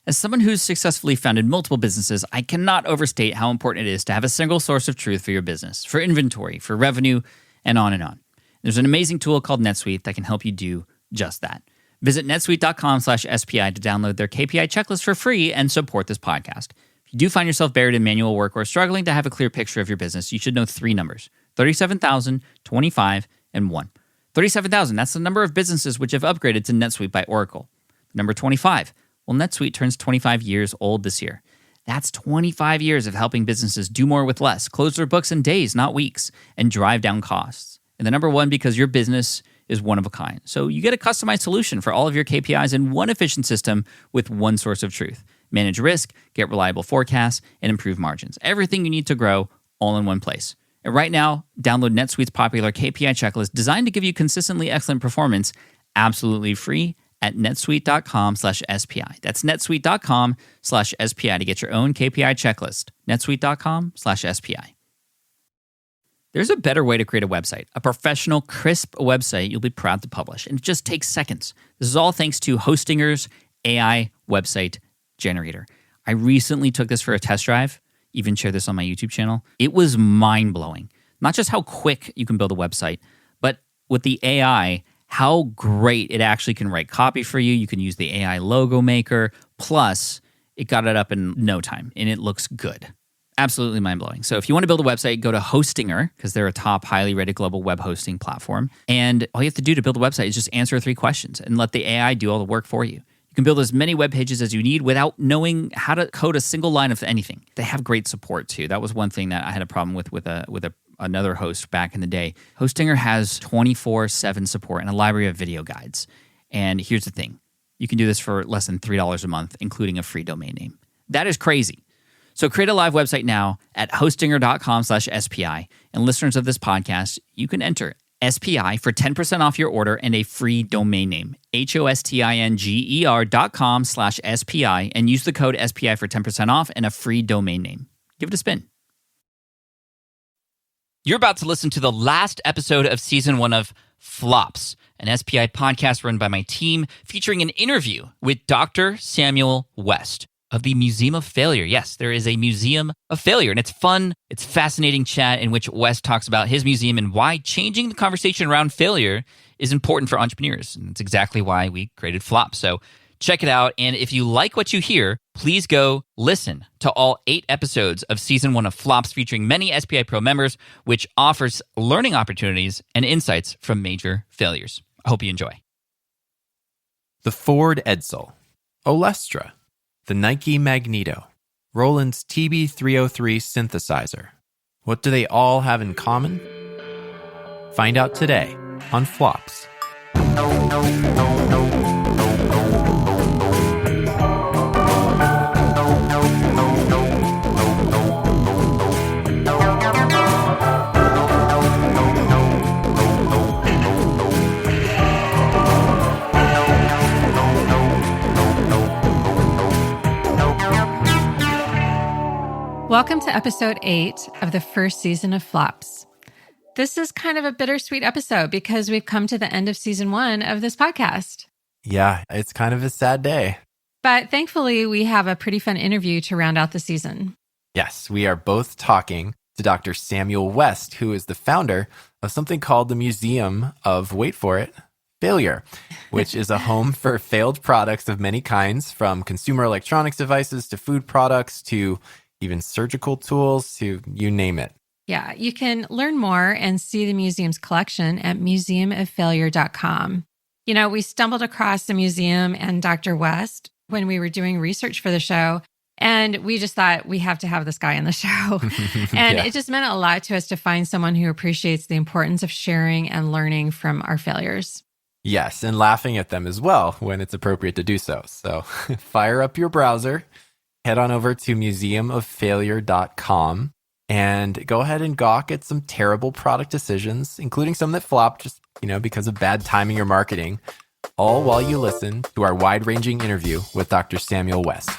As someone who's successfully founded multiple businesses, I cannot overstate how important it is to have a single source of truth for your business, for inventory, for revenue, and on and on. There's an amazing tool called NetSuite that can help you do just that. Visit netsuite.com/SPI to download their KPI checklist for free and support this podcast. If you do find yourself buried in manual work or struggling to have a clear picture of your business, you should know 3 numbers: 37,000, 25, and 1. 37,000, that's the number of businesses which have upgraded to NetSuite by Oracle. Number 25, well, NetSuite turns 25 years old this year. That's 25 years of helping businesses do more with less, close their books in days, not weeks, and drive down costs. And the number 1, because your business is one of a kind. So you get a customized solution for all of your KPIs in one efficient system with one source of truth. Manage risk, get reliable forecasts, and improve margins. Everything you need to grow all in one place. And right now, download NetSuite's popular KPI checklist designed to give you consistently excellent performance absolutely free at netsuite.com/SPI. That's netsuite.com/SPI to get your own KPI checklist. netsuite.com/SPI. There's a better way to create a website, a professional, crisp website you'll be proud to publish, and it just takes seconds. This is all thanks to Hostinger's AI website generator. I recently took this for a test drive, even shared this on my YouTube channel. It was mind-blowing. Not just how quick you can build a website, but with the AI, how great it actually can write copy for you. You can use the AI logo maker. Plus, it got it up in no time, and it looks good. Absolutely mind-blowing. So if you want to build a website, go to Hostinger, because they're a top, highly rated global web hosting platform. And all you have to do to build a website is just answer 3 questions and let the AI do all the work for you. You can build as many web pages as you need without knowing how to code a single line of anything. They have great support too. That was one thing that I had a problem with another host back in the day. Hostinger has 24/7 support and a library of video guides. And here's the thing. You can do this for less than $3 a month, including a free domain name. That is crazy. So create a live website now at hostinger.com/SPI. And listeners of this podcast, you can enter SPI for 10% off your order and a free domain name. HOSTINGER.com/SPI and use the code SPI for 10% off and a free domain name. Give it a spin. You're about to listen to the last episode of Season 1 of Flops, an SPI podcast run by my team featuring an interview with Dr. Samuel West of the Museum of Failure. Yes, there is a Museum of Failure, and it's fun, it's fascinating chat in which West talks about his museum and why changing the conversation around failure is important for entrepreneurs. And that's exactly why we created Flop. So check it out. And if you like what you hear, please go listen to all 8 episodes of Season 1 of Flops featuring many SPI Pro members, which offers learning opportunities and insights from major failures. I hope you enjoy. The Ford Edsel, Olestra, the Nike Magneto, Roland's TB303 synthesizer. What do they all have in common? Find out today on Flops. Welcome to episode 8 of the first season of Flops. This is kind of a bittersweet episode because we've come to the end of season 1 of this podcast. Yeah, it's kind of a sad day. But thankfully, we have a pretty fun interview to round out the season. Yes, we are both talking to Dr. Samuel West, who is the founder of something called the Museum of, wait for it, Failure, which is a home for failed products of many kinds, from consumer electronics devices to food products to even surgical tools to you name it. Yeah, you can learn more and see the museum's collection at museumoffailure.com. You know, we stumbled across the museum and Dr. West when we were doing research for the show, and we just thought we have to have this guy on the show. And It just meant a lot to us to find someone who appreciates the importance of sharing and learning from our failures. Yes, and laughing at them as well when it's appropriate to do so. So fire up your browser, head on over to museumoffailure.com and go ahead and gawk at some terrible product decisions, including some that flopped just, because of bad timing or marketing, all while you listen to our wide-ranging interview with Dr. Samuel West.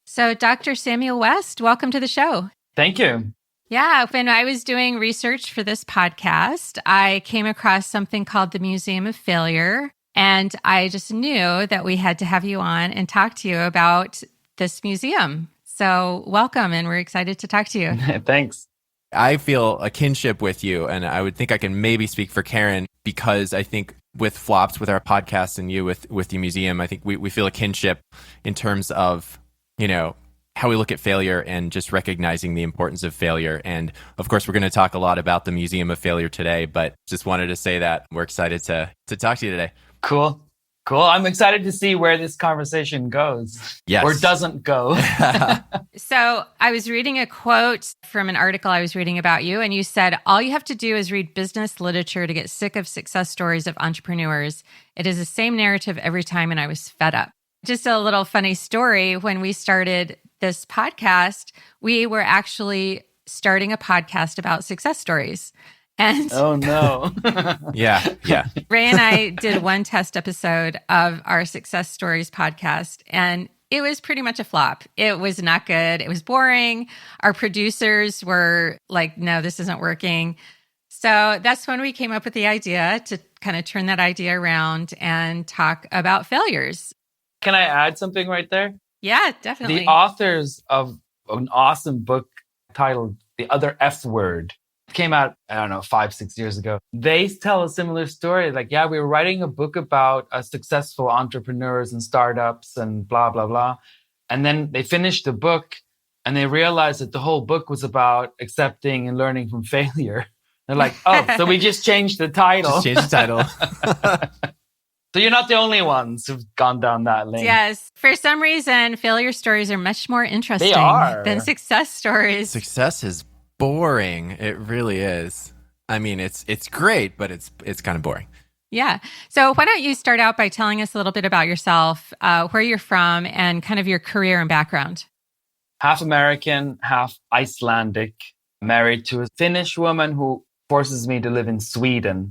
So, Dr. Samuel West, welcome to the show. Thank you. Yeah, when I was doing research for this podcast, I came across something called the Museum of Failure. And I just knew that we had to have you on and talk to you about this museum. So welcome, and we're excited to talk to you. Thanks. I feel a kinship with you, and I would think I can maybe speak for Karen, because I think with Flops, with our podcast, and you with the museum, I think we feel a kinship in terms of, how we look at failure and just recognizing the importance of failure. And of course, we're going to talk a lot about the Museum of Failure today, but just wanted to say that we're excited to talk to you today. Cool. I'm excited to see where this conversation goes. Yes. Or doesn't go. So I was reading a quote from an article I was reading about you, and you said, all you have to do is read business literature to get sick of success stories of entrepreneurs. It is the same narrative every time, and I was fed up. Just a little funny story. When we started this podcast, we were actually starting a podcast about success stories. And oh, no. Yeah. Ray and I did one test episode of our Success Stories podcast, and it was pretty much a flop. It was not good. It was boring. Our producers were like, no, this isn't working. So that's when we came up with the idea to kind of turn that idea around and talk about failures. Can I add something right there? Yeah, definitely. The authors of an awesome book titled The Other F Word came out, 5-6 years ago. They tell a similar story. Like, yeah, we were writing a book about successful entrepreneurs and startups and blah, blah, blah. And then they finished the book and they realized that the whole book was about accepting and learning from failure. They're like, oh, so we just changed the title. Just change the title. So you're not the only ones who've gone down that lane. Yes. For some reason, failure stories are much more interesting than success stories. Success is boring. It really is. I mean, it's great, but it's kind of boring. Yeah. So why don't you start out by telling us a little bit about yourself, where you're from, and kind of your career and background. Half American, half Icelandic, married to a Finnish woman who forces me to live in Sweden.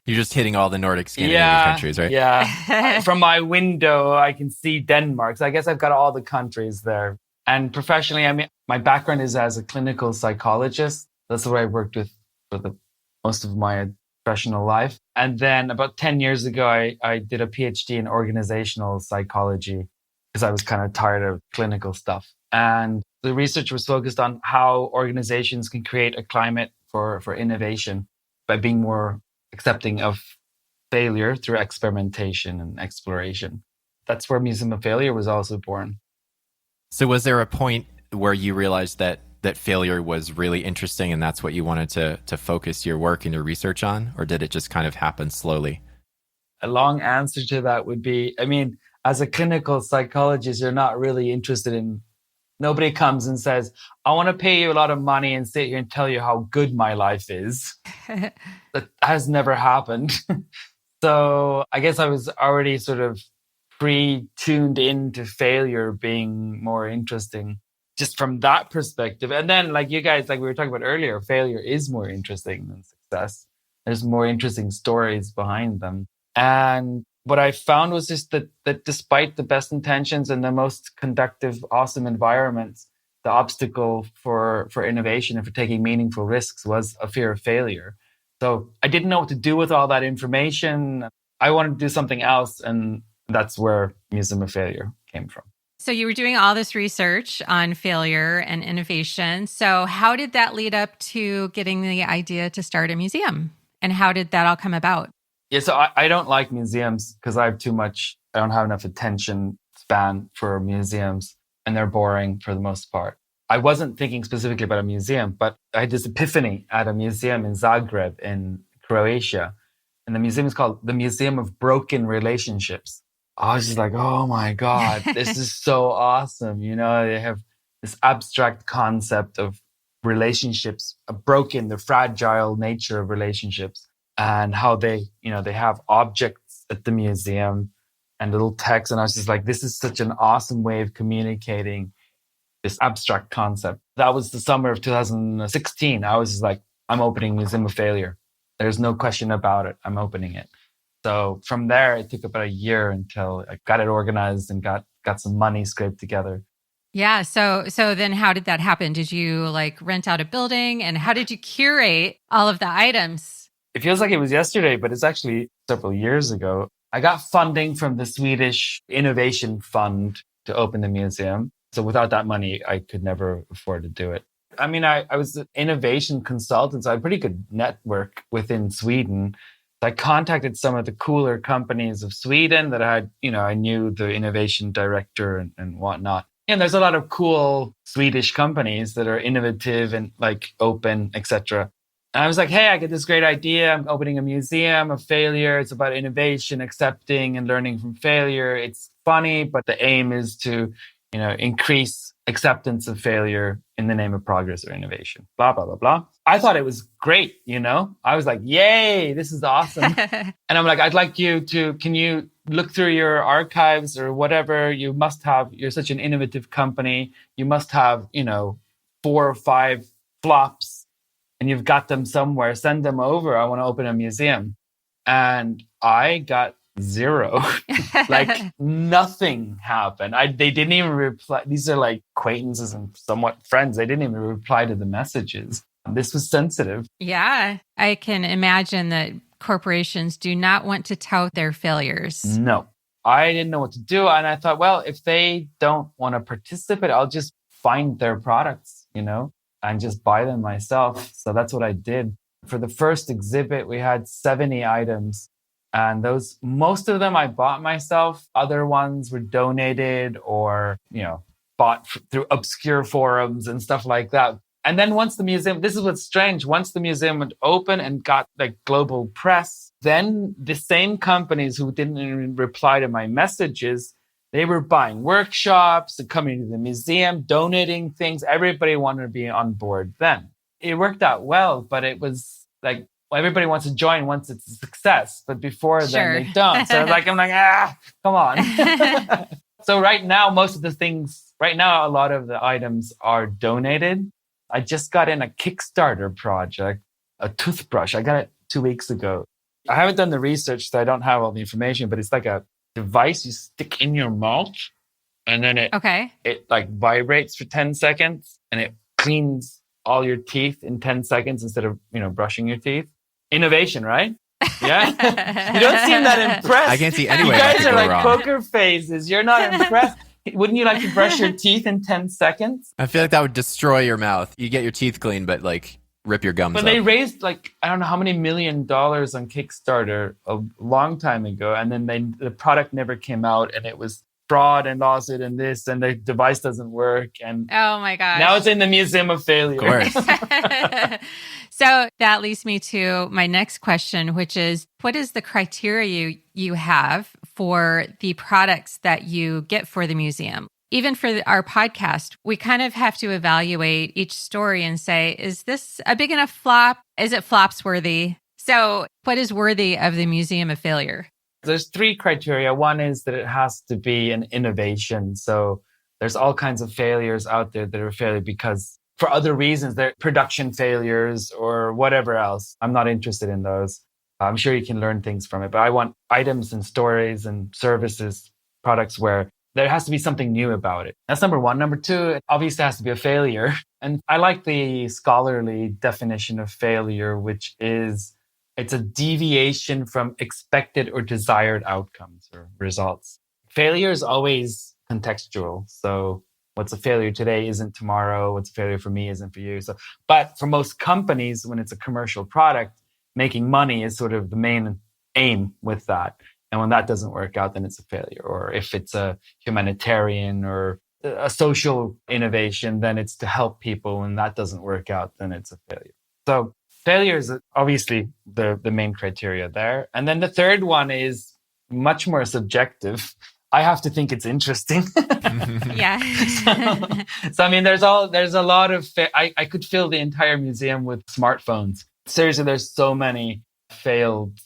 You're just hitting all the Nordic Scandinavian countries, right? Yeah. From my window, I can see Denmark. So I guess I've got all the countries there. And professionally, I mean, my background is as a clinical psychologist. That's what I worked with for the most of my professional life. And then about 10 years ago, I did a PhD in organizational psychology because I was kind of tired of clinical stuff. And the research was focused on how organizations can create a climate for innovation by being more accepting of failure through experimentation and exploration. That's where Museum of Failure was also born. So was there a point where you realized that failure was really interesting and that's what you wanted to focus your work and your research on? Or did it just kind of happen slowly? A long answer to that would be, I mean, as a clinical psychologist, you're not really interested in, nobody comes and says, I want to pay you a lot of money and sit here and tell you how good my life is. That has never happened. So I guess I was already sort of pre-tuned into failure being more interesting just from that perspective. And then like you guys, like we were talking about earlier, failure is more interesting than success. There's more interesting stories behind them. And what I found was just that despite the best intentions and the most conductive, awesome environments, the obstacle for innovation and for taking meaningful risks was a fear of failure. So I didn't know what to do with all that information. I wanted to do something else. And that's where Museum of Failure came from. So you were doing all this research on failure and innovation. So how did that lead up to getting the idea to start a museum? And how did that all come about? Yeah, so I don't like museums because I don't have enough attention span for museums and they're boring for the most part. I wasn't thinking specifically about a museum, but I had this epiphany at a museum in Zagreb in Croatia. And the museum is called the Museum of Broken Relationships. I was just like, oh my God, this is so awesome. You know, they have this abstract concept of relationships, the fragile nature of relationships. And how they have objects at the museum and little text. And I was just like, this is such an awesome way of communicating this abstract concept. That was the summer of 2016. I was just like, I'm opening Museum of Failure. There's no question about it. I'm opening it. So from there, it took about a year until I got it organized and got some money scraped together. Yeah. So then how did that happen? Did you like rent out a building, and how did you curate all of the items? It feels like it was yesterday, but it's actually several years ago. I got funding from the Swedish Innovation Fund to open the museum. So without that money, I could never afford to do it. I mean, I was an innovation consultant, so I had a pretty good network within Sweden. I contacted some of the cooler companies of Sweden that I had, I knew the innovation director and whatnot. And there's a lot of cool Swedish companies that are innovative and like open, etc. And I was like, hey, I get this great idea. I'm opening a museum of failure. It's about innovation, accepting and learning from failure. It's funny, but the aim is to, increase acceptance of failure in the name of progress or innovation, blah, blah, blah, blah. I thought it was great, I was like, yay, this is awesome. And I'm like, I'd like you to, can you look through your archives or whatever? You're such an innovative company. You must have, 4 or 5 flops and you've got them somewhere. Send them over. I want to open a museum. And I got 0. Like nothing happened. They didn't even reply. These are like acquaintances and somewhat friends. They didn't even reply to the messages. This was sensitive. Yeah. I can imagine that corporations do not want to tout their failures. No, I didn't know what to do. And I thought, well, if they don't want to participate, I'll just find their products, and just buy them myself. So that's what I did. For the first exhibit, we had 70 items. And most of them I bought myself. Other ones were donated or, bought through obscure forums and stuff like that. And then once the museum, this is what's strange, once the museum went open and got like global press, then the same companies who didn't even reply to my messages, they were buying workshops and coming to the museum, donating things. Everybody wanted to be on board then. It worked out well, but it was like, well, everybody wants to join once it's a success, but before then they don't. So I'm like, come on. So right now, a lot of the items are donated. I just got in a Kickstarter project, a toothbrush. I got it 2 weeks ago. I haven't done the research, so I don't have all the information, but it's like a device you stick in your mouth and then it like vibrates for 10 seconds and it cleans all your teeth in 10 seconds instead of, brushing your teeth. Innovation, right? Yeah. You don't seem that impressed. I can't see any way You that guys could are go like wrong. poker faces. You're not impressed. Wouldn't you like to brush your teeth in 10 seconds? I feel like that would destroy your mouth. You get your teeth clean, but like rip your gums But up. they raised like, I don't know how many $1 million on Kickstarter a long time ago. And then the product never came out and it was fraud and lawsuit and this and the device doesn't work. And oh my gosh. Now it's in the Museum of Failure. Of course. So that leads me to my next question, which is, what is the criteria you have for the products that you get for the museum? Even for our podcast, we kind of have to evaluate each story and say, is this a big enough flop? Is it flops worthy? So what is worthy of the Museum of Failure? There's 3 criteria. One is that it has to be an innovation. So there's all kinds of failures out there that are failure because for other reasons, they're production failures or whatever else. I'm not interested in those. I'm sure you can learn things from it, but I want items and stories and services, products where there has to be something new about it. That's number 1. Number 2, it obviously has to be a failure. And I like the scholarly definition of failure, which is it's a deviation from expected or desired outcomes or results. Failure is always contextual. So what's a failure today isn't tomorrow. What's a failure for me isn't for you. So, but for most companies, when it's a commercial product, making money is sort of the main aim with that. And when that doesn't work out, then it's a failure. Or if it's a humanitarian or a social innovation, then it's to help people. When that doesn't work out, then it's a failure. So failure is obviously the main criteria there. And then the third one is much more subjective. I have to think it's interesting. Yeah. So I mean, there's a lot of, I could fill the entire museum with smartphones. Seriously, there's so many failed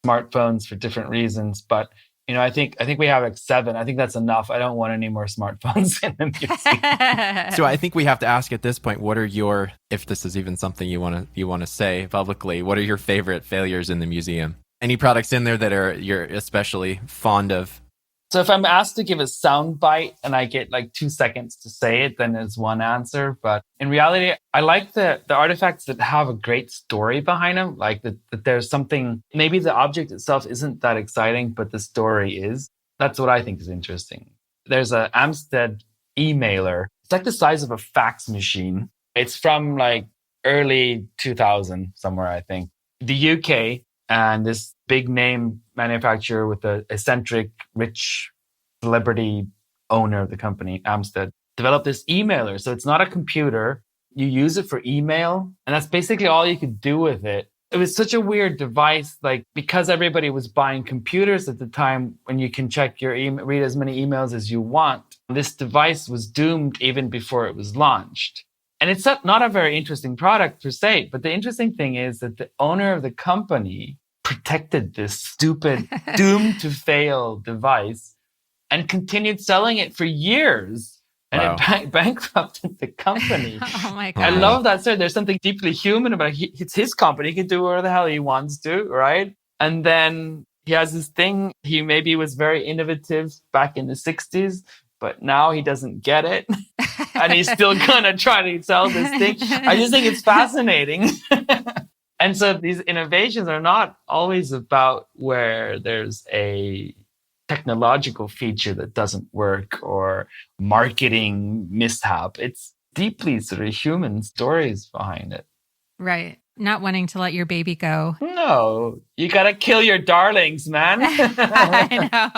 smartphones for different reasons, but I think we have like 7. I think that's enough. I don't want any more smartphones in the museum. So I think we have to ask at this point, what are your, if this is even something you want to say publicly, what are your favorite failures in the museum? Any products in there that you're especially fond of? So if I'm asked to give a sound bite and I get like 2 seconds to say it, then it's one answer. But in reality, I like the artifacts that have a great story behind them. Like that there's something, maybe the object itself isn't that exciting, but the story is. That's what I think is interesting. There's a Amstead emailer. It's like the size of a fax machine. It's from like early 2000 somewhere, I think. The UK, and this big name manufacturer with an eccentric, rich celebrity owner of the company, Amstead, developed this emailer. So it's not a computer. You use it for email, and that's basically all you could do with it. It was such a weird device, like because everybody was buying computers at the time when you can check your email, read as many emails as you want. This device was doomed even before it was launched. And it's not a very interesting product per se, but the interesting thing is that the owner of the company protected this stupid, doomed to fail device and continued selling it for years. And it bankrupted the company. Oh my God. I love that story. There's something deeply human about it. It's his company. He can do whatever the hell he wants to, right? And then he has this thing. He maybe was very innovative back in the 60s, but now he doesn't get it. And he's still going to try to sell this thing. I just think it's fascinating. And so these innovations are not always about where there's a technological feature that doesn't work or marketing mishap. It's deeply sort of human stories behind it. Right. Not wanting to let your baby go. No, you got to kill your darlings, man. I know.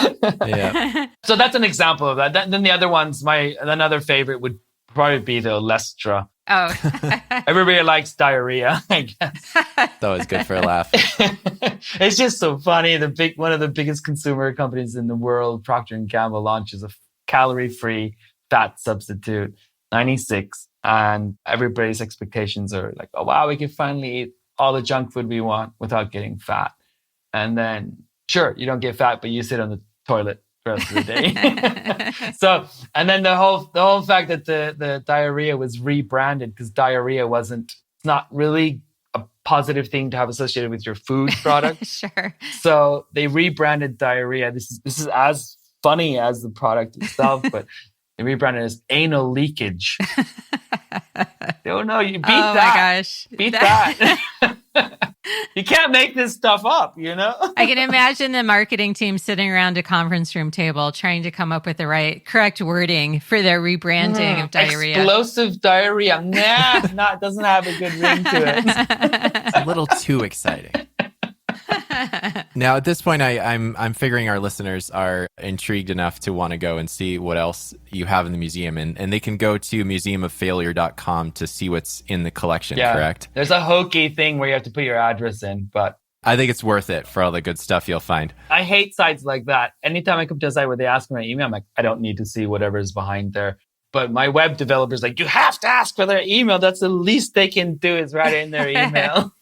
Yeah. So that's an example of that. Then the other ones, another favorite would probably be the Olestra. Oh. Everybody likes diarrhea, I guess. It's always good for a laugh. It's just so funny. One of the biggest consumer companies in the world, Procter & Gamble, launches a calorie-free fat substitute, 96. And everybody's expectations are like, oh, wow, we can finally eat all the junk food we want without getting fat. And then, sure, you don't get fat, but you sit on the toilet the rest of the day. So, and then the whole fact that the diarrhea was rebranded because diarrhea it's not really a positive thing to have associated with your food product. Sure. So they rebranded diarrhea. This is as funny as the product itself, but they rebranded it as anal leakage. Oh no, you beat that. Oh my gosh. Beat that. You can't make this stuff up, you know? I can imagine the marketing team sitting around a conference room table trying to come up with the correct wording for their rebranding of diarrhea. Explosive diarrhea. It doesn't have a good ring to it. It's a little too exciting. Now, at this point, I'm figuring our listeners are intrigued enough to want to go and see what else you have in the museum. And they can go to museumoffailure.com to see what's in the collection, correct? There's a hokey thing where you have to put your address in, but I think it's worth it for all the good stuff you'll find. I hate sites like that. Anytime I come to a site where they ask me my email, I'm like, I don't need to see whatever's behind there. But my web developer's like, you have to ask for their email. That's the least they can do is write in their email.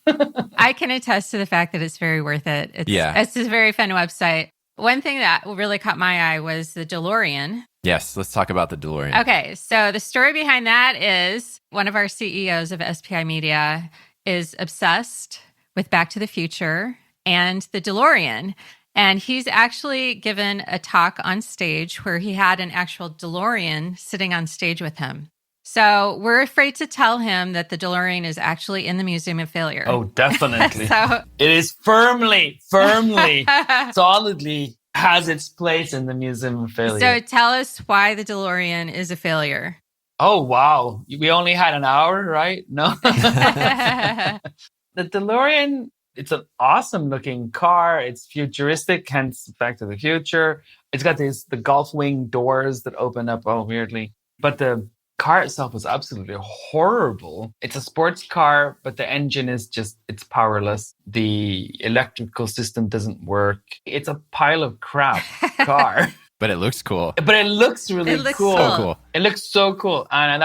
I can attest to the fact that it's very worth it. It's a very fun website. One thing that really caught my eye was the DeLorean. Yes, let's talk about the DeLorean. Okay, so the story behind that is one of our CEOs of SPI Media is obsessed with Back to the Future and the DeLorean. And he's actually given a talk on stage where he had an actual DeLorean sitting on stage with him. So we're afraid to tell him that the DeLorean is actually in the Museum of Failure. Oh, definitely. It is firmly, solidly has its place in the Museum of Failure. So tell us why the DeLorean is a failure. Oh, wow. We only had an hour, right? No. The DeLorean, it's an awesome looking car. It's futuristic, hence Back to the Future. It's got the Gulf wing doors that open up all weirdly. But the car itself was absolutely horrible. It's a sports car, but the engine is it's powerless. The electrical system doesn't work. It's a pile of crap car. But it looks cool. But it looks really cool. So cool. It looks so cool. And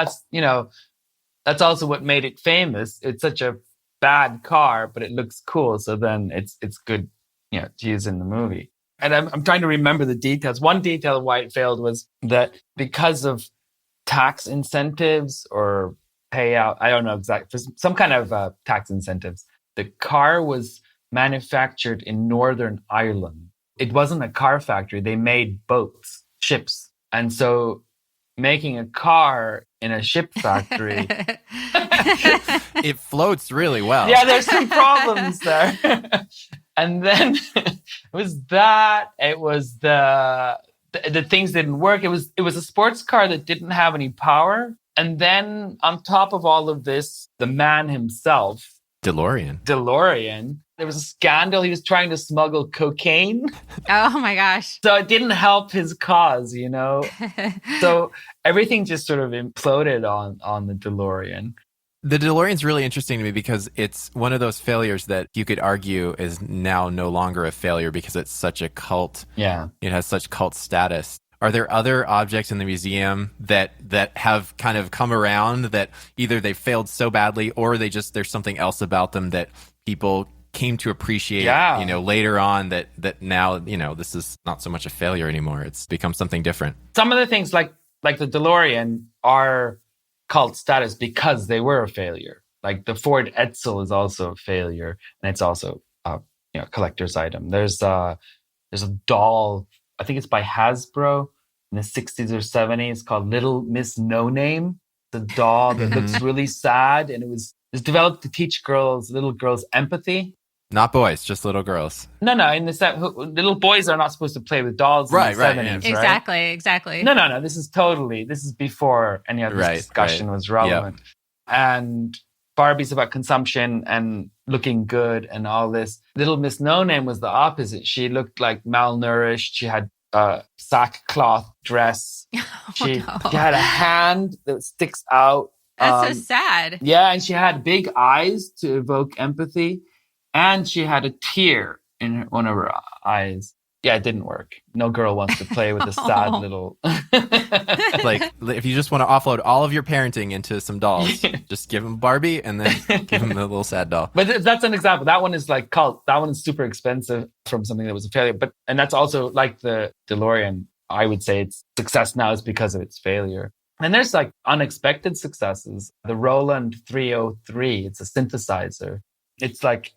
that's also what made it famous. It's such a bad car, but it looks cool. So then it's good, to use in the movie. And I'm trying to remember the details. One detail of why it failed was that because of tax incentives or payout, I don't know exactly, some kind of tax incentives, the car was manufactured in Northern Ireland. it wasn't a car factory. They made boats, ships. And so making a car in a ship factory, It floats really well. yeah, there's some problems there. And then it was the things didn't work. It was a sports car that didn't have any power. And then on top of all of this, the man himself, DeLorean, there was a scandal. He was trying to smuggle cocaine. Oh my gosh. So it didn't help his cause, So everything just sort of imploded on the DeLorean. The DeLorean's really interesting to me because it's one of those failures that you could argue is now no longer a failure because it's such a cult. Yeah. It has such cult status. Are there other objects in the museum that have kind of come around that either they failed so badly or there's something else about them that people came to appreciate, later on that now, this is not so much a failure anymore. It's become something different. Some of the things like the DeLorean are cult status because they were a failure. Like the Ford Edsel is also a failure, and it's also a collector's item. There's a doll, I think it's by Hasbro in the 60s or 70s, called Little Miss No Name. The doll that looks really sad, and it was developed to teach little girls empathy. Not boys, just little girls. No, in the set, little boys are not supposed to play with dolls in the 70s, right? Exactly. No. This is before any of this discussion was relevant. Yep. And Barbie's about consumption and looking good and all this. Little Miss No Name was the opposite. She looked like malnourished. She had a sackcloth dress. She had a hand that sticks out. That's so sad. Yeah, and she had big eyes to evoke empathy. And she had a tear in one of her eyes. Yeah, it didn't work. No girl wants to play with a sad little... Like, if you just want to offload all of your parenting into some dolls, just give them Barbie and then give them the little sad doll. But that's an example. That one is like cult. That one is super expensive from something that was a failure. And that's also like the DeLorean. I would say its success now is because of its failure. And there's like unexpected successes. The Roland 303, it's a synthesizer. It's like,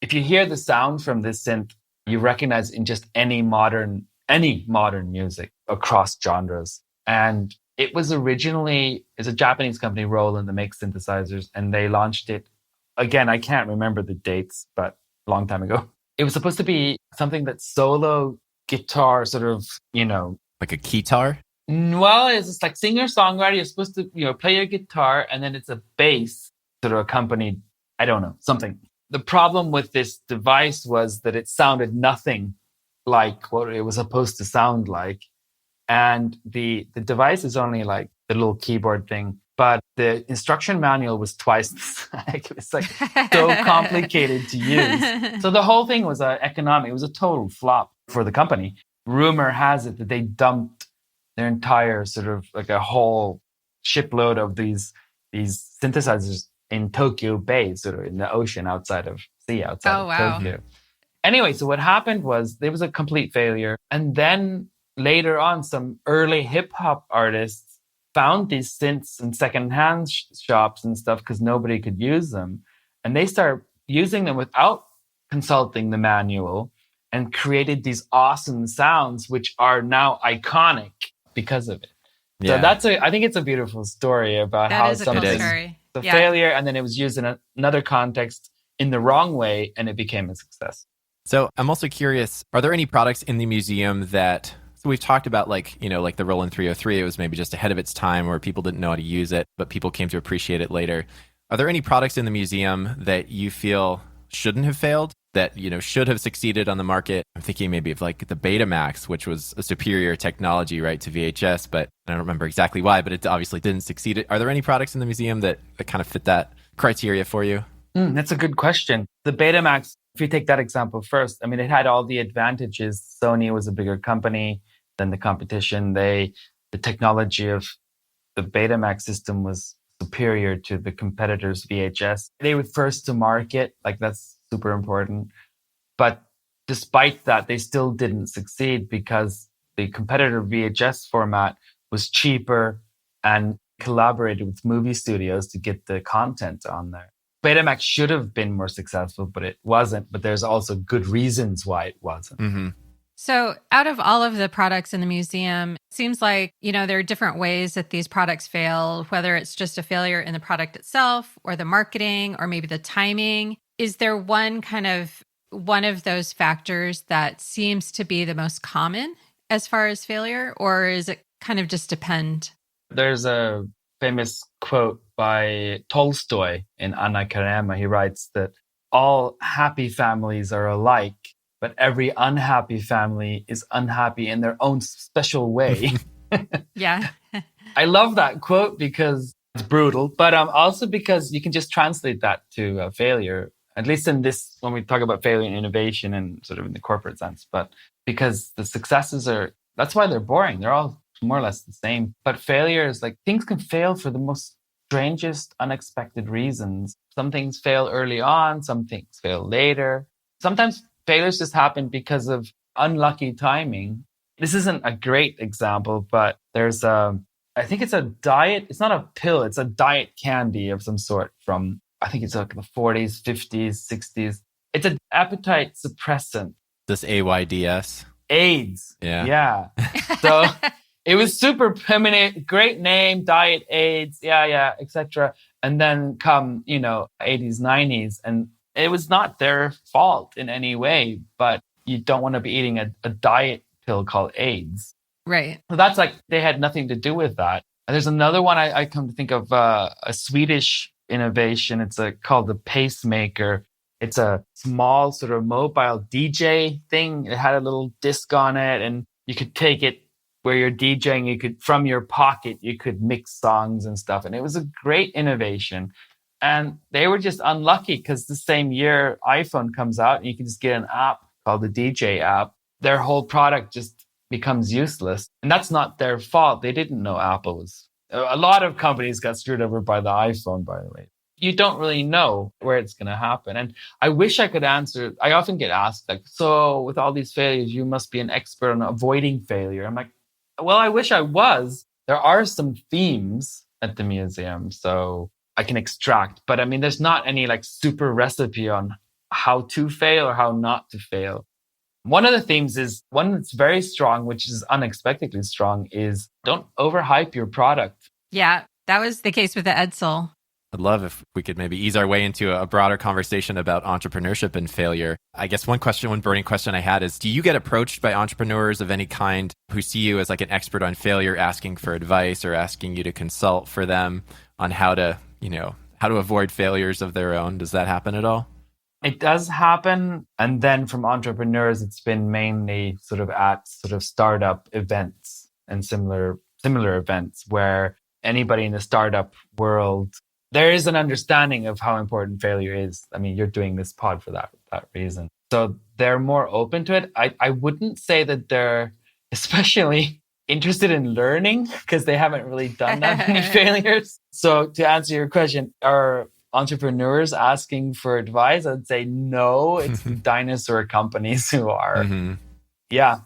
if you hear the sound from this synth, you recognize in just any modern music across genres. And it was originally, it's a Japanese company, Roland, that makes synthesizers, and they launched it. Again, I can't remember the dates, but a long time ago. It was supposed to be something that solo guitar sort of, Like a keytar? Well, it's just like singer-songwriter. You're supposed to, play your guitar, and then it's a bass sort of accompanied, I don't know, something. The problem with this device was that it sounded nothing like what it was supposed to sound like. And the device is only like the little keyboard thing, but the instruction manual was twice the size. It was like so complicated to use. So the whole thing was economic. It was a total flop for the company. Rumor has it that they dumped their entire sort of like a whole shipload of these synthesizers in Tokyo Bay, sort of in the ocean outside of Tokyo. Anyway, so what happened was there was a complete failure. And then later on, some early hip hop artists found these synths in secondhand shops and stuff because nobody could use them. And they started using them without consulting the manual and created these awesome sounds, which are now iconic because of it. Yeah. So I think it's a beautiful story about how something a failure, and then it was used in another context in the wrong way, and it became a success. So I'm also curious, are there any products in the museum that, so we've talked about like the Roland 303, it was maybe just ahead of its time or people didn't know how to use it, but people came to appreciate it later. Are there any products in the museum that you feel shouldn't have failed, that, should have succeeded on the market? I'm thinking maybe of like the Betamax, which was a superior technology, right, to VHS, but I don't remember exactly why, but it obviously didn't succeed. Are there any products in the museum that kind of fit that criteria for you? That's a good question. The Betamax, if you take that example first, I mean, it had all the advantages. Sony was a bigger company than the competition. The technology of the Betamax system was superior to the competitors' VHS. They were first to market, like that's super important. But despite that, they still didn't succeed because the competitor VHS format was cheaper and collaborated with movie studios to get the content on there. Betamax should have been more successful, but it wasn't. But there's also good reasons why it wasn't. Mm-hmm. So, out of all of the products in the museum, it seems like, there are different ways that these products fail, whether it's just a failure in the product itself or the marketing or maybe the timing. Is there one of those factors that seems to be the most common as far as failure, or is it kind of just depend? There's a famous quote by Tolstoy in Anna Karenina. He writes that all happy families are alike, but every unhappy family is unhappy in their own special way. Yeah. I love that quote because it's brutal, but also because you can just translate that to failure, at least in this, when we talk about failure and innovation and sort of in the corporate sense. But because the successes that's why they're boring. They're all more or less the same. But failure is like things can fail for the most strangest, unexpected reasons. Some things fail early on, some things fail later. Sometimes failures just happen because of unlucky timing. This isn't a great example, but there's I think it's a diet. It's not a pill. It's a diet candy of some sort from, I think it's like the 40s, 50s, 60s. It's an appetite suppressant. This AIDS. AIDS. Yeah. Yeah. So it was super permanent, great name, diet AIDS. Yeah, etc. And then come, 80s, 90s. And it was not their fault in any way, but you don't want to be eating a diet pill called AIDS. Right. So that's like, they had nothing to do with that. And there's another one I come to think of, a Swedish innovation. It's called the pacemaker. It's a small sort of mobile DJ thing. It had a little disc on it, and you could take it where you're DJing. You could, from your pocket, you could mix songs and stuff. And it was a great innovation. And they were just unlucky because the same year iPhone comes out and you can just get an app called the DJ app. Their whole product just becomes useless. And that's not their fault. They didn't know Apple was. A lot of companies got screwed over by the iPhone, by the way. You don't really know where it's going to happen. And I wish I could answer. I often get asked, like, so with all these failures, you must be an expert on avoiding failure. I'm like, well, I wish I was. There are some themes at the museum, so I can extract. But I mean, there's not any like super recipe on how to fail or how not to fail. One of the themes is one that's very strong, which is unexpectedly strong, is don't overhype your product. Yeah, that was the case with the Edsel. I'd love if we could maybe ease our way into a broader conversation about entrepreneurship and failure. I guess one burning question I had is, do you get approached by entrepreneurs of any kind who see you as like an expert on failure, asking for advice or asking you to consult for them on how to avoid failures of their own? Does that happen at all? It does happen. And then from entrepreneurs, it's been mainly sort of at sort of startup events and similar events where anybody in the startup world, there is an understanding of how important failure is. I mean, you're doing this pod for that reason. So they're more open to it. I wouldn't say that they're especially interested in learning because they haven't really done that many failures. So to answer your question, are entrepreneurs asking for advice? I'd say no, it's the dinosaur companies who are. Mm-hmm. Yeah,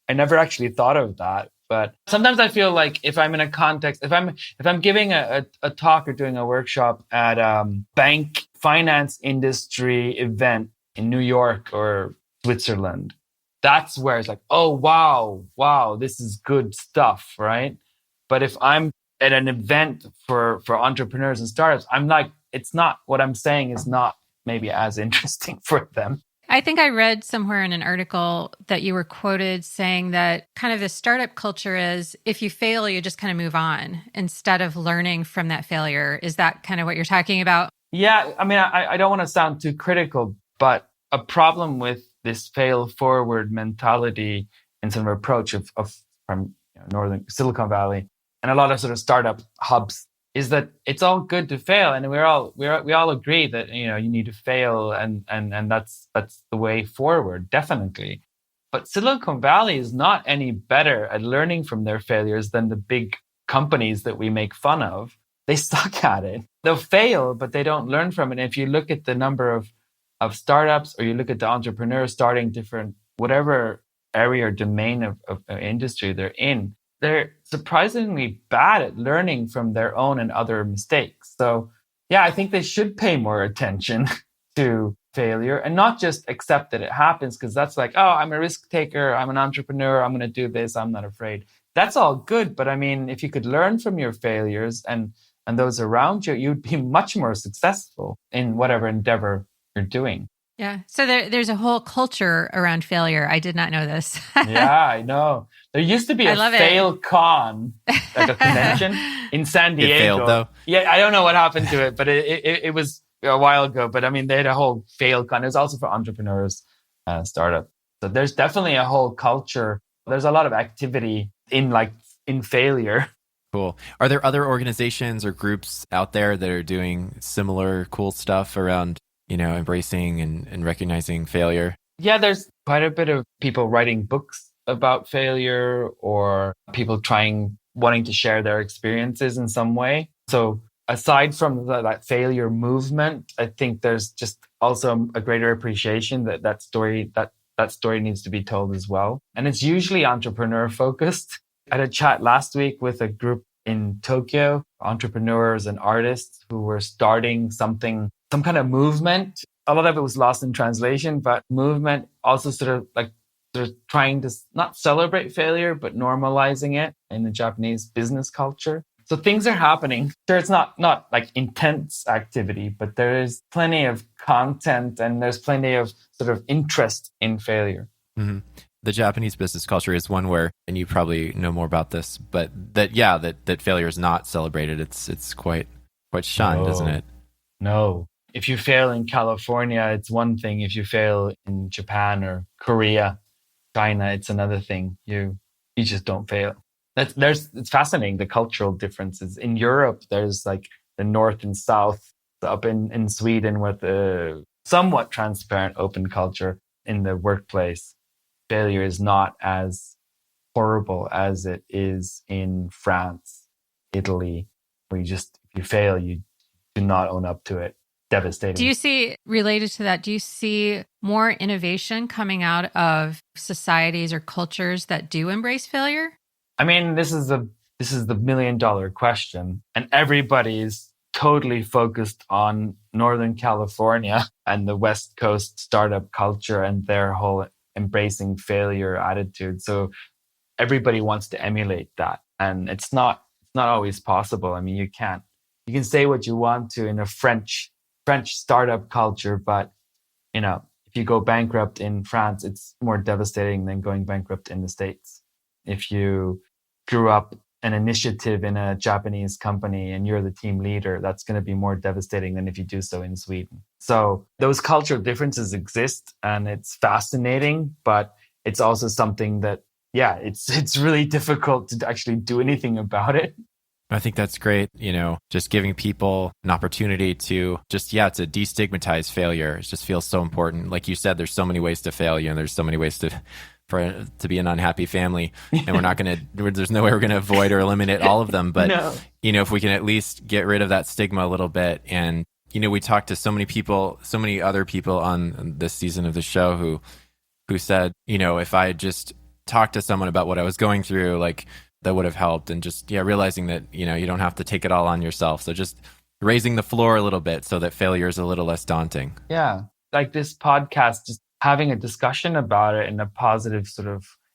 I never actually thought of that. But sometimes I feel like if I'm in a context, if I'm giving a talk or doing a workshop at a bank finance industry event in New York or Switzerland, that's where it's like, oh, wow, this is good stuff, right? But if I'm at an event for entrepreneurs and startups, I'm like, it's not, what I'm saying is not maybe as interesting for them. I think I read somewhere in an article that you were quoted saying that kind of the startup culture is if you fail, you just kind of move on instead of learning from that failure. Is that kind of what you're talking about? Yeah. I mean, I don't want to sound too critical, but a problem with this fail forward mentality and sort of approach from Northern Silicon Valley and a lot of sort of startup hubs is that it's all good to fail, and we all agree that you need to fail, and that's the way forward, definitely. But Silicon Valley is not any better at learning from their failures than the big companies that we make fun of. They suck at it. They'll fail, but they don't learn from it. And if you look at the number of startups, or you look at the entrepreneurs starting different whatever area or domain of industry they're in, they're surprisingly bad at learning from their own and other mistakes. So yeah, I think they should pay more attention to failure and not just accept that it happens, because that's like, oh, I'm a risk taker, I'm an entrepreneur, I'm going to do this, I'm not afraid. That's all good. But I mean, if you could learn from your failures and those around you, you'd be much more successful in whatever endeavor you're doing. Yeah. So there's a whole culture around failure. I did not know this. Yeah, I know. There used to be a fail con, like a convention in San Diego. It failed, though. Yeah, I don't know what happened to it, but it was a while ago. But I mean, they had a whole fail con. It was also for entrepreneurs, startup. So there's definitely a whole culture. There's a lot of activity in failure. Cool. Are there other organizations or groups out there that are doing similar cool stuff around, embracing and recognizing failure? Yeah, there's quite a bit of people writing books about failure, or people wanting to share their experiences in some way. So aside from that failure movement, I think there's just also a greater appreciation that story needs to be told as well. And it's usually entrepreneur focused. I had a chat last week with a group in Tokyo, entrepreneurs and artists who were starting some kind of movement. A lot of it was lost in translation, but movement also sort of trying to not celebrate failure, but normalizing it in the Japanese business culture. So things are happening. Sure, it's not like intense activity, but there is plenty of content and there's plenty of sort of interest in failure. Mm-hmm. The Japanese business culture is one where, and you probably know more about this, but that failure is not celebrated. It's quite shunned, isn't it? No. If you fail in California, it's one thing. If you fail in Japan or Korea, China, it's another thing. You just don't fail. It's fascinating, the cultural differences. In Europe, there's like the North and South. Up in Sweden, with a somewhat transparent, open culture in the workplace, failure is not as horrible as it is in France, Italy, where if you fail, you do not own up to it. Devastating. Do you see, related to that, do you see more innovation coming out of societies or cultures that do embrace failure? I mean, this is the $1 million question, and everybody's totally focused on Northern California and the West Coast startup culture and their whole embracing failure attitude. So everybody wants to emulate that, and it's not always possible. I mean, you can say what you want to in a French startup culture, but if you go bankrupt in France, it's more devastating than going bankrupt in the States. If you screw up an initiative in a Japanese company and you're the team leader, that's going to be more devastating than if you do so in Sweden. So those cultural differences exist, and it's fascinating, but it's also something that, it's really difficult to actually do anything about it. I think that's great. Just giving people an opportunity to to destigmatize failure. It just feels so important. Like you said, there's so many ways to fail, there's so many ways to be an unhappy family, and there's no way we're going to avoid or eliminate all of them. But, no. If we can at least get rid of that stigma a little bit. And, we talked to so many other people on this season of the show who said, if I had just talked to someone about what I was going through, like, that would have helped. And just, realizing that, you don't have to take it all on yourself. So just raising the floor a little bit so that failure is a little less daunting. Yeah. Like this podcast, just having a discussion about it in a positive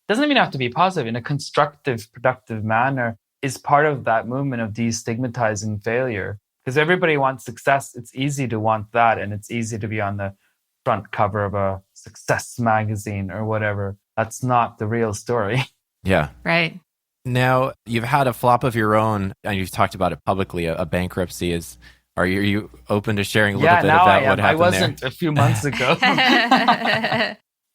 doesn't even have to be positive, in a constructive, productive manner, is part of that movement of destigmatizing failure. Because everybody wants success. It's easy to want that. And it's easy to be on the front cover of a success magazine or whatever. That's not the real story. Yeah. Right. Now, you've had a flop of your own, and you've talked about it publicly. A bankruptcy Are you open to sharing a little bit about what happened there? I wasn't a few months ago.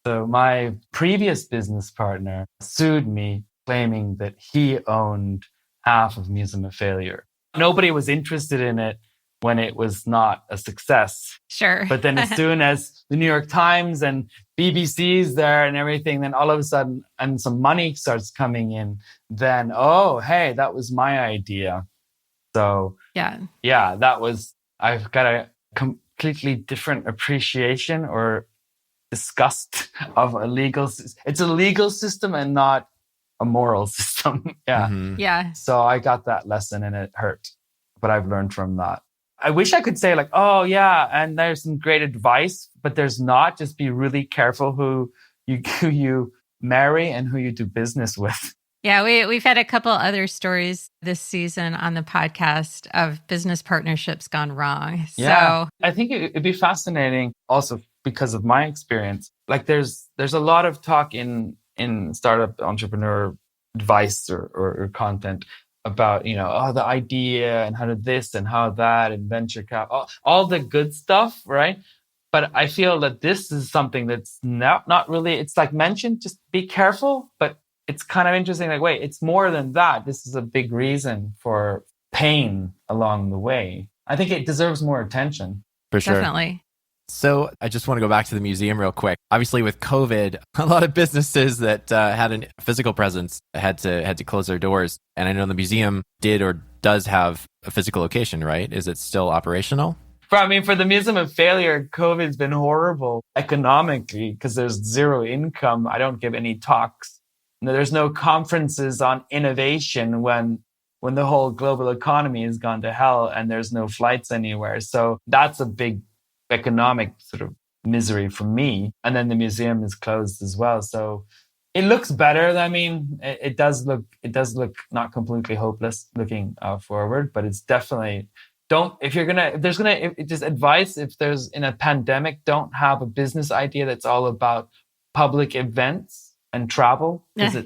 So my previous business partner sued me, claiming that he owned half of Museum of Failure. Nobody was interested in it when it was not a success. Sure. But then as soon as the New York Times and BBC's there and everything, then all of a sudden, and some money starts coming in, then, oh, hey, that was my idea. So yeah, I've got a completely different appreciation or disgust of it's a legal system and not a moral system. Yeah. Mm-hmm. Yeah. So I got that lesson and it hurt, but I've learned from that. I wish I could say like, oh yeah, and there's some great advice, but there's not. Just be really careful who you marry and who you do business with. Yeah, we've had a couple other stories this season on the podcast of business partnerships gone wrong. Yeah, So I think it'd be fascinating also because of my experience. Like there's a lot of talk in startup entrepreneur advice or content about, the idea and how to this and how that and venture cap, all the good stuff, right? But I feel that this is something that's not really, it's like mentioned, just be careful, but it's kind of interesting. Like, wait, it's more than that. This is a big reason for pain along the way. I think it deserves more attention. For sure. definitely. So I just want to go back to the museum real quick. Obviously, with COVID, a lot of businesses that had a physical presence had to close their doors. And I know the museum did or does have a physical location, right? Is it still operational? For the Museum of Failure, COVID's been horrible economically because there's zero income. I don't give any talks. There's no conferences on innovation when the whole global economy has gone to hell and there's no flights anywhere. So that's a big economic sort of misery for me. And then the museum is closed as well. So it looks better. I mean, it does look not completely hopeless looking forward, but it's definitely just advice, if there's in a pandemic, don't have a business idea that's all about public events and travel. Yeah.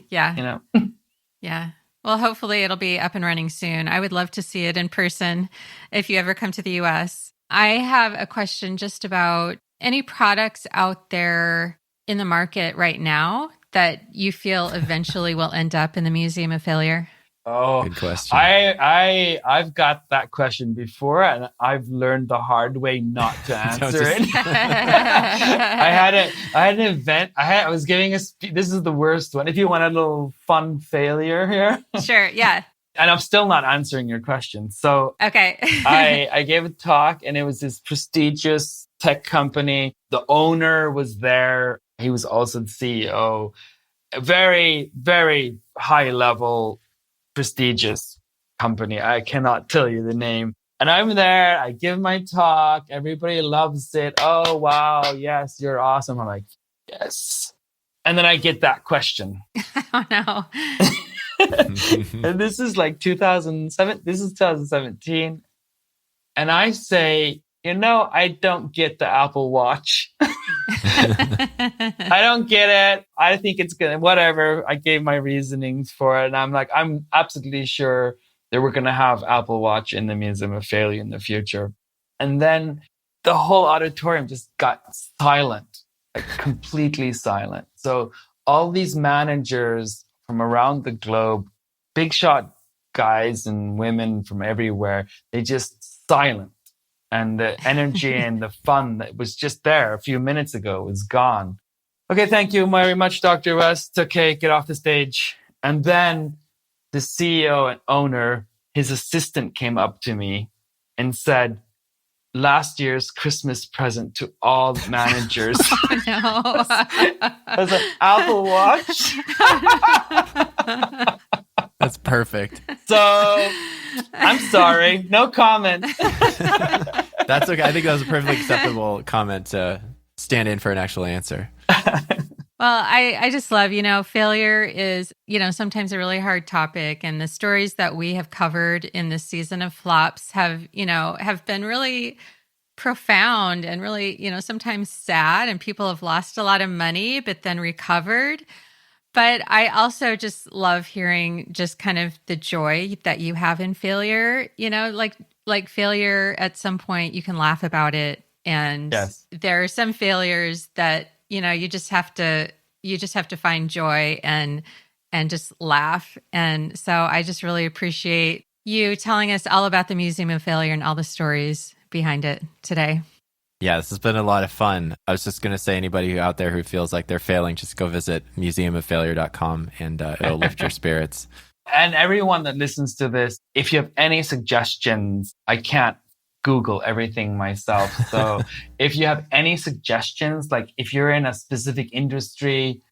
Yeah. Well, hopefully it'll be up and running soon. I would love to see it in person if you ever come to the US. I have a question just about any products out there in the market right now that you feel eventually will end up in the Museum of Failure. Oh, good question. I've got that question before, and I've learned the hard way not to answer it. I had an event. I was giving a speech. This is the worst one. If you want a little fun failure here, Sure. Yeah. and I'm still not answering your question. So Okay. I gave a talk, and it was this prestigious tech company. The owner was there. He was also the CEO. A very, very high level, prestigious company. I cannot tell you the name. And I'm there. I give my talk. Everybody loves it. Oh, wow. Yes, you're awesome. I'm like, yes. And then I get that question. Oh, no. And this is like 2007. This is 2017. And I say, I don't get the Apple Watch. I don't get it. I think it's good. Whatever. I gave my reasonings for it. And I'm like, I'm absolutely sure that we're going to have Apple Watch in the Museum of Failure in the future. And then the whole auditorium just got silent, like completely silent. So all these managers from around the globe, big shot guys and women from everywhere, they just silent. And the energy and the fun that was just there a few minutes ago was gone. Okay, thank you very much, Dr. West. Okay, get off the stage. And then the CEO and owner, his assistant came up to me and said, last year's Christmas present to all managers. Oh, no. was an Apple Watch. That's perfect. So I'm sorry. No comment. That's okay. I think that was a perfectly acceptable comment to stand in for an actual answer. Well, I just love, failure is, sometimes a really hard topic. And the stories that we have covered in this season of Flops have been really profound and really, sometimes sad. And people have lost a lot of money, but then recovered. But I also just love hearing just kind of the joy that you have in failure, like failure at some point you can laugh about it. And yes, there are some failures that, you just have to find joy and just laugh. And so I just really appreciate you telling us all about the Museum of Failure and all the stories behind it today. Yeah, this has been a lot of fun. I was just going to say, anybody out there who feels like they're failing, just go visit museumoffailure.com and it'll lift your spirits. And everyone that listens to this, if you have any suggestions, I can't Google everything myself. So if you have any suggestions, like if you're in a specific industry,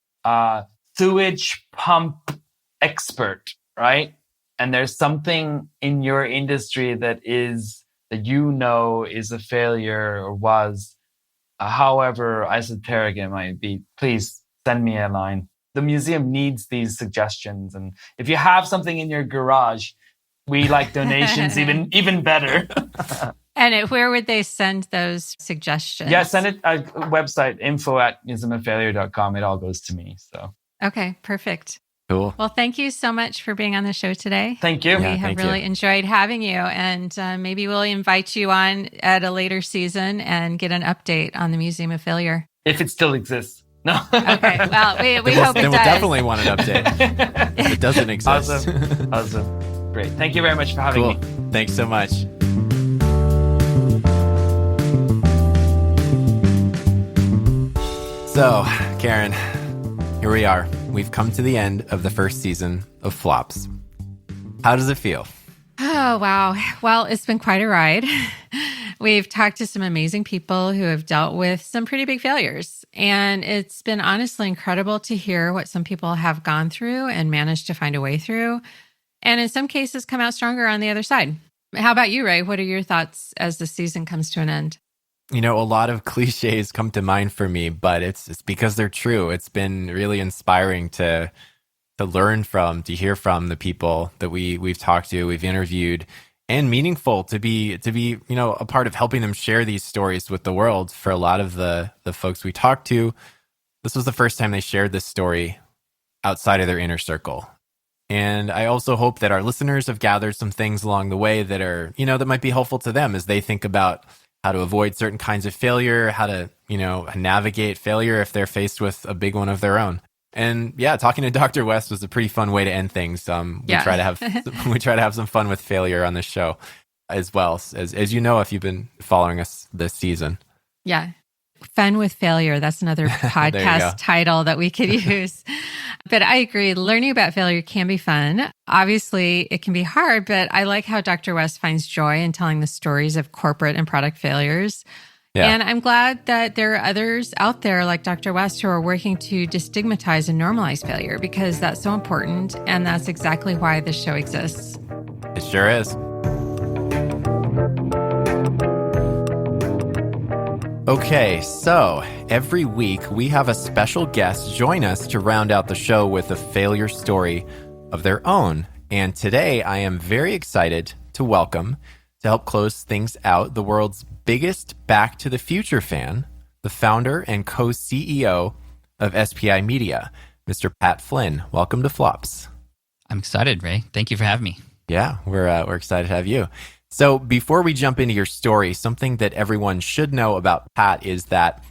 sewage pump expert, right? And there's something in your industry that that you know is a failure or was, however esoteric it might be, please send me a line. The museum needs these suggestions. And if you have something in your garage, we like donations even better. And where would they send those suggestions? Yeah, send it a website, info@museumoffailure.com. It all goes to me. So okay, perfect. Cool. Well, thank you so much for being on the show today. Thank you. We Yeah, have thank really you. enjoyed having you, and maybe we'll invite you on at a later season and get an update on the Museum of Failure. If it still exists. No. Okay, well, we Then hope it we'll does. definitely want an update if it doesn't exist. Awesome. Great. Thank you very much for having Cool. me. Thanks so much. So, Karen, here we are. We've come to the end of the first season of Flops. How does it feel? Oh, wow. Well, it's been quite a ride. We've talked to some amazing people who have dealt with some pretty big failures. And it's been honestly incredible to hear what some people have gone through and managed to find a way through. And in some cases, come out stronger on the other side. How about you, Ray? What are your thoughts as the season comes to an end? You know, a lot of cliches come to mind for me, but it's because they're true. It's been really inspiring to learn from, to hear from the people that we've talked to, we've interviewed, and meaningful to be a part of helping them share these stories with the world. For a lot of the folks we talked to, this was the first time they shared this story outside of their inner circle. And I also hope that our listeners have gathered some things along the way that are, that might be helpful to them as they think about how to avoid certain kinds of failure, how to, navigate failure if they're faced with a big one of their own. And yeah, talking to Dr. West was a pretty fun way to end things. We try to have some fun with failure on this show as well, as you know, if you've been following us this season. Yeah. Fun with Failure. That's another podcast title that we could use. But I agree. Learning about failure can be fun. Obviously, it can be hard, but I like how Dr. West finds joy in telling the stories of corporate and product failures. Yeah. And I'm glad that there are others out there like Dr. West who are working to destigmatize and normalize failure, because that's so important. And that's exactly why this show exists. It sure is. Okay, so every week we have a special guest join us to round out the show with a failure story of their own. And today I am very excited to welcome, to help close things out, the world's biggest Back to the Future fan, the founder and co-CEO of SPI Media, Mr. Pat Flynn. Welcome to Flops. I'm excited, Ray. Thank you for having me. Yeah, we're excited to have you. So before we jump into your story, something that everyone should know about Pat is that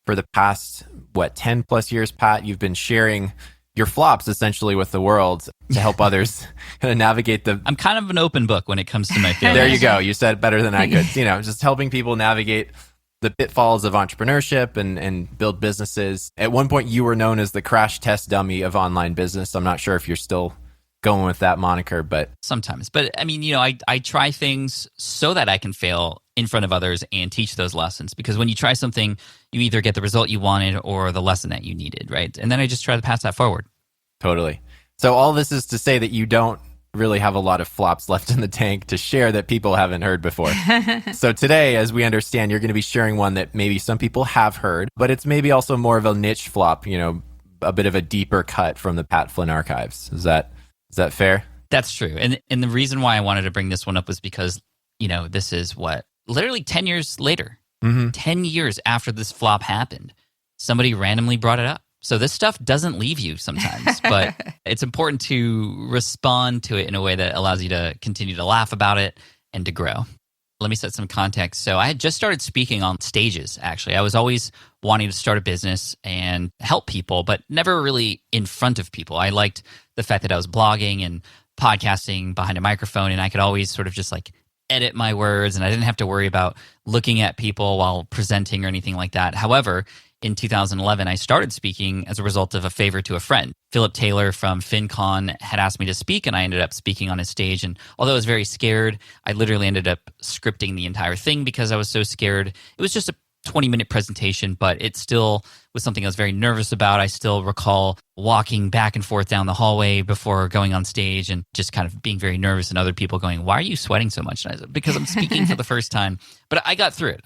for the past, 10 plus years, Pat, you've been sharing your flops essentially with the world to help others kind of navigate the... I'm kind of an open book when it comes to my failures. There you go. You said it better than I could. Just helping people navigate the pitfalls of entrepreneurship and build businesses. At one point, you were known as the crash test dummy of online business. I'm not sure if you're still going with that moniker, but... Sometimes. But I mean, I try things so that I can fail in front of others and teach those lessons. Because when you try something, you either get the result you wanted or the lesson that you needed, right? And then I just try to pass that forward. Totally. So all this is to say that you don't really have a lot of flops left in the tank to share that people haven't heard before. So today, as we understand, you're going to be sharing one that maybe some people have heard, but it's maybe also more of a niche flop, a bit of a deeper cut from the Pat Flynn archives. Is that fair? That's true. And the reason why I wanted to bring this one up was because, this is literally 10 years later, 10 years after this flop happened, somebody randomly brought it up. So this stuff doesn't leave you sometimes, but it's important to respond to it in a way that allows you to continue to laugh about it and to grow. Let me set some context. So I had just started speaking on stages, actually. I was always wanting to start a business and help people, but never really in front of people. I liked the fact that I was blogging and podcasting behind a microphone, and I could always sort of just edit my words, and I didn't have to worry about looking at people while presenting or anything like that. However, in 2011, I started speaking as a result of a favor to a friend. Philip Taylor from FinCon had asked me to speak, and I ended up speaking on his stage. And although I was very scared, I literally ended up scripting the entire thing because I was so scared. It was just a 20-minute presentation, but it still was something I was very nervous about. I still recall walking back and forth down the hallway before going on stage and just kind of being very nervous, and other people going, "Why are you sweating so much?" And I said, "Because I'm speaking for the first time." But I got through it.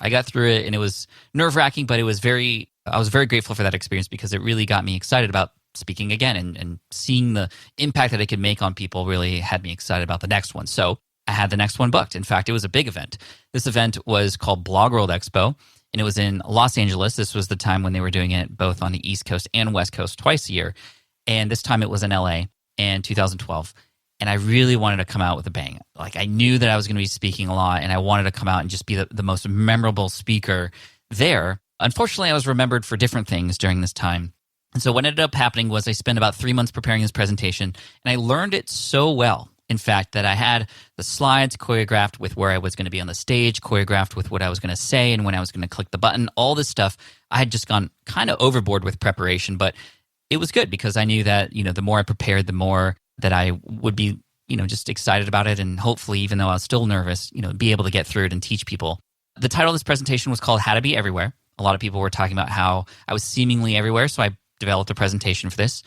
And it was nerve-wracking, but I was very grateful for that experience because it really got me excited about speaking again, and seeing the impact that it could make on people really had me excited about the next one. So I had the next one booked. In fact, it was a big event. This event was called Blog World Expo, and it was in Los Angeles. This was the time when they were doing it both on the East Coast and West Coast twice a year. And this time it was in LA in 2012. And I really wanted to come out with a bang. Like, I knew that I was going to be speaking a lot, and I wanted to come out and just be the most memorable speaker there. Unfortunately, I was remembered for different things during this time. And so what ended up happening was I spent about 3 months preparing this presentation, and I learned it so well, in fact, that I had the slides choreographed with where I was going to be on the stage, choreographed with what I was going to say and when I was going to click the button, all this stuff. I had just gone kind of overboard with preparation, but it was good because I knew that, the more I prepared, the more that I would be, just excited about it, and hopefully, even though I was still nervous, be able to get through it and teach people. The title of this presentation was called How to Be Everywhere. A lot of people were talking about how I was seemingly everywhere, so I developed a presentation for this.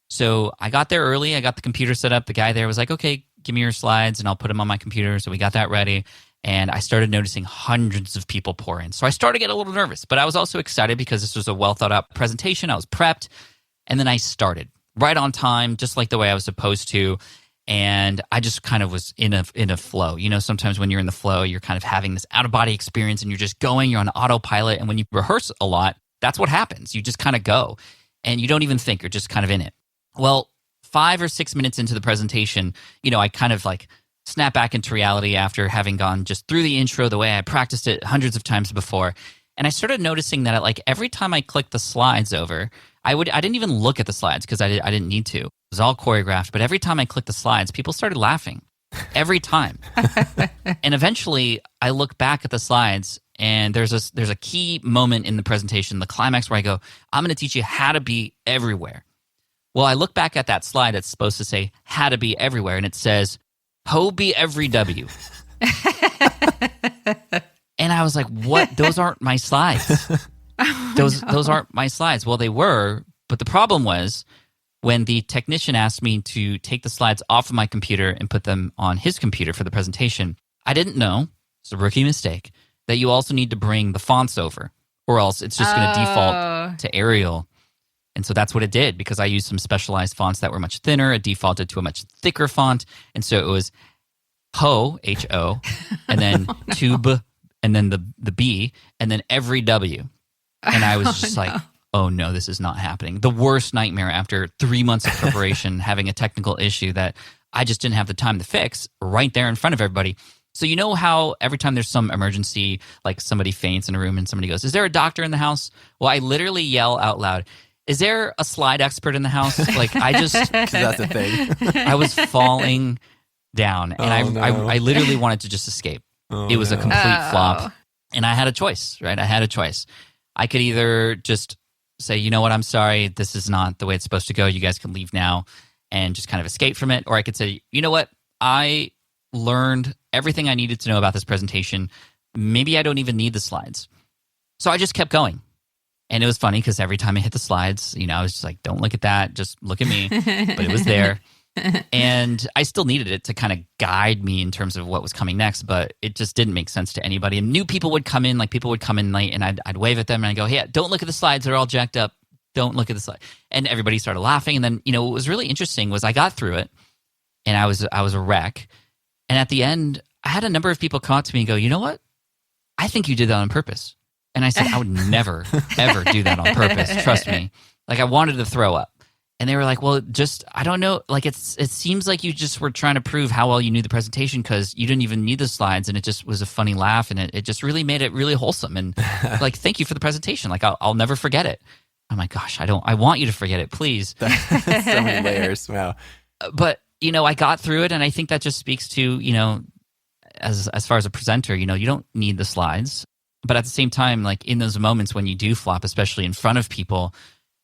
So I got there early. I got the computer set up. The guy there was like, "Okay, give me your slides and I'll put them on my computer." So we got that ready, and I started noticing hundreds of people pour in. So I started to get a little nervous, but I was also excited because this was a well thought out presentation. I was prepped, and then I started right on time, just like the way I was supposed to. And I just kind of was in a flow. Sometimes when you're in the flow, you're kind of having this out of body experience, and you're just going, you're on autopilot. And when you rehearse a lot, that's what happens. You just kind of go, and you don't even think, you're just kind of in it. Well, 5 or 6 minutes into the presentation, I kind of like snap back into reality after having gone just through the intro the way I practiced it hundreds of times before. And I started noticing that every time I clicked the slides over, I didn't even look at the slides because I didn't need to. It was all choreographed. But every time I clicked the slides, people started laughing. Every time. And eventually I look back at the slides, and there's a key moment in the presentation, the climax, where I go, "I'm going to teach you how to be everywhere." Well, I look back at that slide that's supposed to say "how to be everywhere," and it says "ho be every W." And I was like, "What? Those aren't my slides. Those aren't my slides." Well, they were, but the problem was when the technician asked me to take the slides off of my computer and put them on his computer for the presentation, I didn't know, it's a rookie mistake, that you also need to bring the fonts over, or else it's just going to default to Arial. And so that's what it did, because I used some specialized fonts that were much thinner. It defaulted to a much thicker font. And so it was HO, H-O, and then tube, and then the B, and then every W. And I was just like, "Oh no, this is not happening." The worst nightmare after 3 months of preparation, having a technical issue that I just didn't have the time to fix right there in front of everybody. So you know how every time there's some emergency, like somebody faints in a room and somebody goes, "Is there a doctor in the house?" Well, I literally yell out loud, "Is there a slide expert in the house?" Like, I just... 'Cause that's a thing. I was falling down, and I literally wanted to just escape. It was a complete flop. And I had a choice, right? I had a choice. I could either just say, "You know what, I'm sorry, this is not the way it's supposed to go. You guys can leave now," and just kind of escape from it. Or I could say, "You know what, I learned everything I needed to know about this presentation. Maybe I don't even need the slides." So I just kept going. And it was funny because every time I hit the slides, I was just like, "Don't look at that, just look at me." But it was there. And I still needed it to kind of guide me in terms of what was coming next, but it just didn't make sense to anybody. And new people would come in, late, and I'd wave at them and I'd go, "Hey, don't look at the slides, they're all jacked up. Don't look at the slide." And everybody started laughing. And then, what was really interesting was I got through it, and I was a wreck. And at the end, I had a number of people come up to me and go, "You know what? I think you did that on purpose." And I said, "I would never, ever do that on purpose. Trust me." Like, I wanted to throw up. And they were like, "Well, just, I don't know. Like, it seems like you just were trying to prove how well you knew the presentation because you didn't even need the slides. And it just was a funny laugh. And it just really made it really wholesome. And like, thank you for the presentation. Like, I'll never forget it." I'm like, "Gosh, I want you to forget it, please." So many layers. Wow. But, I got through it. And I think that just speaks to, as far as a presenter, you don't need the slides. But at the same time, like, in those moments when you do flop, especially in front of people,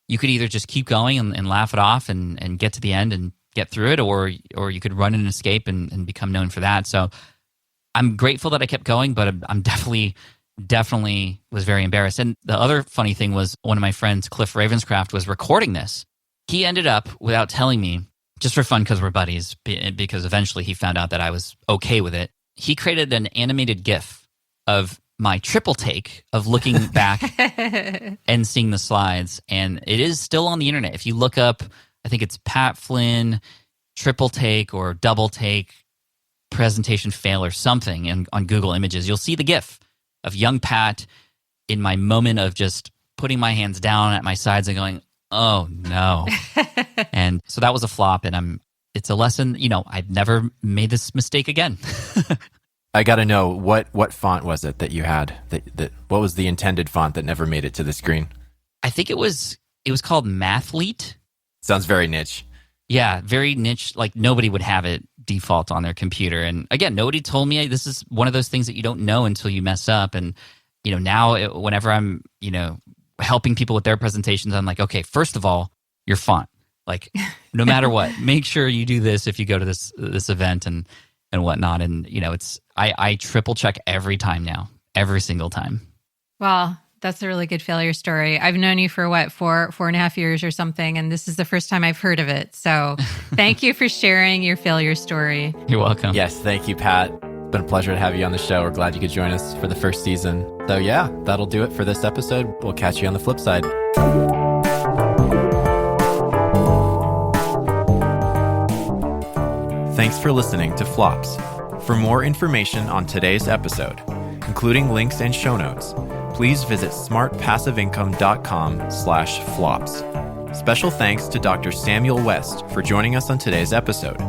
you could either just keep going and laugh it off and get to the end and get through it, or you could run and escape and become known for that. So I'm grateful that I kept going, but I'm definitely definitely was very embarrassed. And the other funny thing was one of my friends, Cliff Ravenscraft, was recording this. He ended up, without telling me, just for fun because we're buddies, because eventually he found out that I was okay with it. He created an animated GIF of my triple take of looking back and seeing the slides. And it is still on the internet. If you look up, I think it's Pat Flynn, triple take or double take, presentation fail or something, and on Google Images, you'll see the GIF of young Pat in my moment of just putting my hands down at my sides and going, oh no. And so that was a flop, and it's a lesson, I've never made this mistake again. I got to know, what font was it that you had? What was the intended font that never made it to the screen? I think it was called Mathlete. Sounds very niche. Yeah, very niche. Like nobody would have it default on their computer. And again, nobody told me. This is one of those things that you don't know until you mess up. And now whenever I'm helping people with their presentations, I'm like, okay, first of all, your font. Like no matter what, make sure you do this if you go to this event and whatnot. And I triple check every time now, every single time. Well, that's a really good failure story. I've known you for 4.5 years or something, and this is the first time I've heard of it. So thank you for sharing your failure story. You're welcome. Yes, thank you, Pat. It's been a pleasure to have you on the show. We're glad you could join us for the first season. So yeah, that'll do it for this episode. We'll catch you on the flip side. Thanks for listening to Flops. For more information on today's episode, including links and show notes, please visit smartpassiveincome.com/flops. Special thanks to Dr. Samuel West for joining us on today's episode.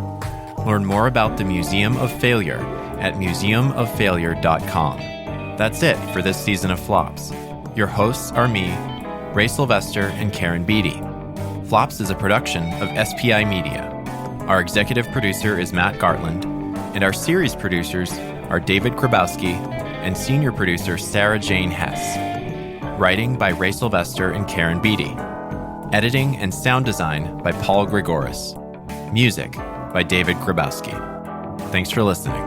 Learn more about the Museum of Failure at museumoffailure.com. That's it for this season of Flops. Your hosts are me, Ray Sylvester, and Karen Beatty. Flops is a production of SPI Media. Our executive producer is Matt Gartland, and our series producers are David Grabowski and senior producer Sarah Jane Hess. Writing by Ray Sylvester and Karen Beatty. Editing and sound design by Paul Gregoris. Music by David Grabowski. Thanks for listening.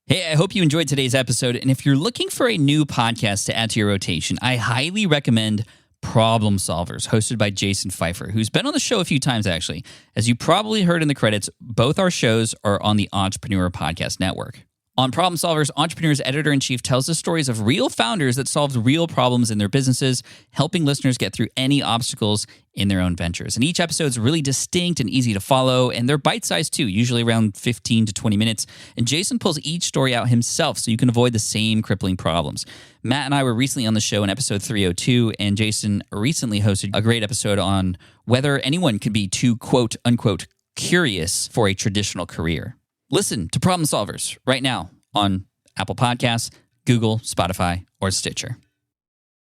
Hey, I hope you enjoyed today's episode. And if you're looking for a new podcast to add to your rotation, I highly recommend Problem Solvers, hosted by Jason Pfeiffer, who's been on the show a few times, actually. As you probably heard in the credits, both our shows are on the Entrepreneur Podcast Network. On Problem Solvers, Entrepreneur's editor-in-chief tells the stories of real founders that solved real problems in their businesses, helping listeners get through any obstacles in their own ventures. And each episode is really distinct and easy to follow, and they're bite-sized too, usually around 15 to 20 minutes. And Jason pulls each story out himself so you can avoid the same crippling problems. Matt and I were recently on the show in episode 302, and Jason recently hosted a great episode on whether anyone could be too quote-unquote curious for a traditional career. Listen to Problem Solvers right now on Apple Podcasts, Google, Spotify, or Stitcher.